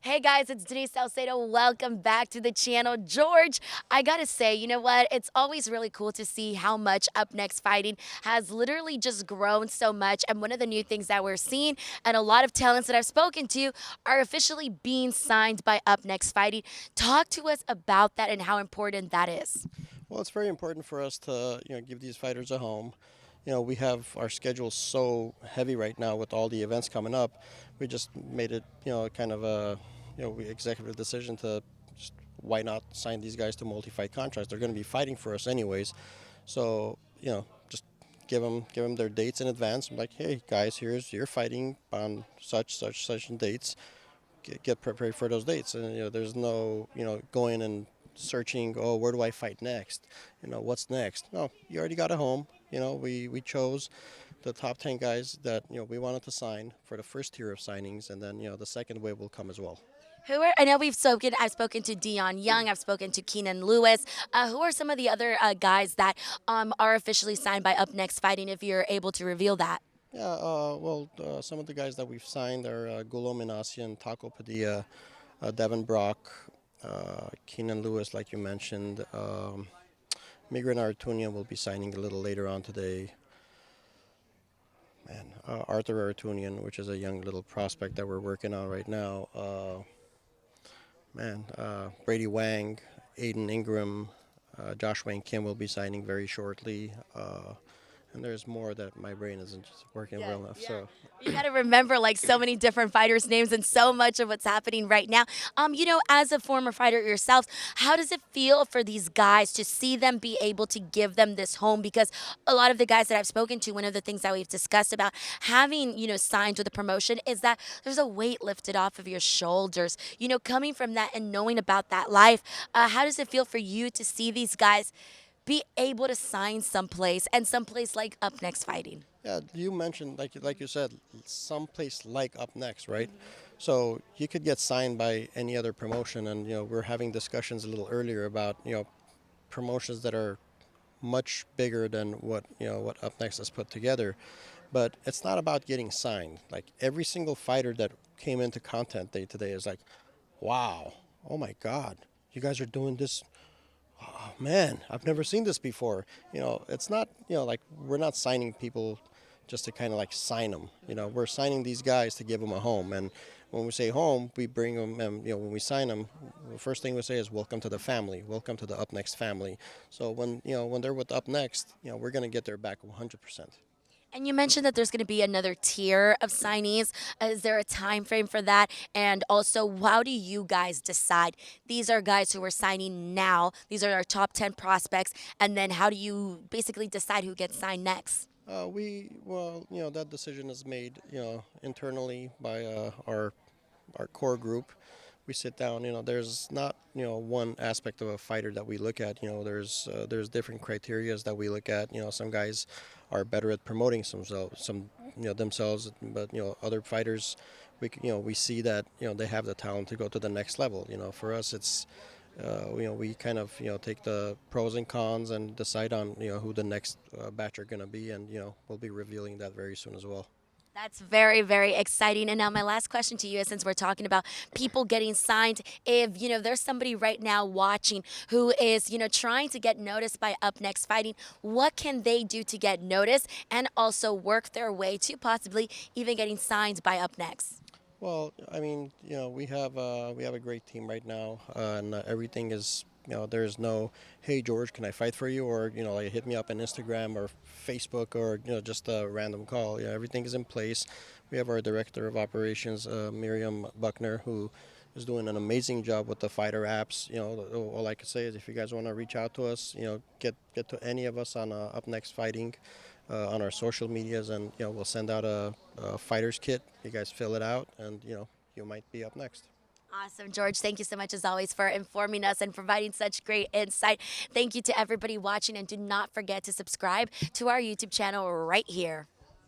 Hey guys, it's Denise Salcedo. Welcome back to the channel. George, I gotta say, you know what? It's always really cool to see how much Up Next Fighting has literally just grown so much. And one of the new things that we're seeing, and a lot of talents that I've spoken to, are officially being signed by Up Next Fighting. Talk to us about that and how important that is. Well, it's very important for us to, give these fighters a home. We have our schedule so heavy right now with all the events coming up. We just made it, kind of a, executive decision to just why not sign these guys to multi-fight contracts? They're going to be fighting for us anyways. So, just give them their dates in advance. I'm like, hey guys, you're fighting on such and dates. Get prepared for those dates, and there's no going and searching, oh, where do I fight next, what's next. No, you already got a home. We chose the top 10 guys that we wanted to sign for the first tier of signings, and then the second wave will come as well. I know I've spoken to Dion Young, I've spoken to Keenan Lewis. Who are some of the other guys that are officially signed by Up Next Fighting, if you're able to reveal that? Yeah, well, some of the guys that we've signed are Gulo Minasian, Taco Padilla, Devin Brock, Keenan Lewis, like you mentioned. Migran Artunian will be signing a little later on today. Man, Arthur Artunian, which is a young little prospect that we're working on right now. Brady Wang, Aiden Ingram, Josh Wayne Kim will be signing very shortly. And there's more that my brain isn't just working well enough. Yeah. So You got to remember like so many different fighters' names and so much of what's happening right now. As a former fighter yourself, how does it feel for these guys to see them be able to give them this home? Because a lot of the guys that I've spoken to, one of the things that we've discussed about having, signed with a promotion is that there's a weight lifted off of your shoulders. Coming from that and knowing about that life, how does it feel for you to see these guys be able to sign someplace and someplace like Up Next Fighting? yeah, you mentioned like you said, someplace like Up Next, right? So you could get signed by any other promotion, and we're having discussions a little earlier about promotions that are much bigger than what Up Next has put together. But it's not about getting signed. Like every single fighter that came into Content Day today is like, wow, oh my God, you guys are doing this. Oh man, I've never seen this before. It's not, like we're not signing people just to kind of like sign them. We're signing these guys to give them a home. And when we say home, we bring them, and when we sign them, the first thing we say is welcome to the family, welcome to the Up Next family. So when they're with Up Next, we're gonna get their back 100%. And you mentioned that there's going to be another tier of signees. Is there a time frame for that? And also, how do you guys decide? These are guys who are signing now. These are our top 10 prospects. And then how do you basically decide who gets signed next? That decision is made, internally by our core group. We sit down. There's not one aspect of a fighter that we look at. There's different criterias that we look at. Some guys are better at promoting themselves, but other fighters, we see that they have the talent to go to the next level. For us, it's we kind of take the pros and cons and decide on who the next batch are going to be, and we'll be revealing that very soon as well. That's very, very exciting. And now my last question to you is, since we're talking about people getting signed, if, there's somebody right now watching who is, trying to get noticed by Up Next Fighting, what can they do to get noticed and also work their way to possibly even getting signed by Up Next? Well, I mean, we have a great team right now, and everything is, there's no, hey George, can I fight for you, or like hit me up on Instagram or Facebook, or just a random call. Everything is in place. We have our director of operations, Miriam Buckner, who is doing an amazing job with the fighter apps. All I can say is if you guys want to reach out to us, get to any of us on Up Next Fighting. On our social medias, and we'll send out a fighter's kit. You guys fill it out, and you might be up next. Awesome, George. Thank you so much, as always, for informing us and providing such great insight. Thank you to everybody watching, and do not forget to subscribe to our YouTube channel right here.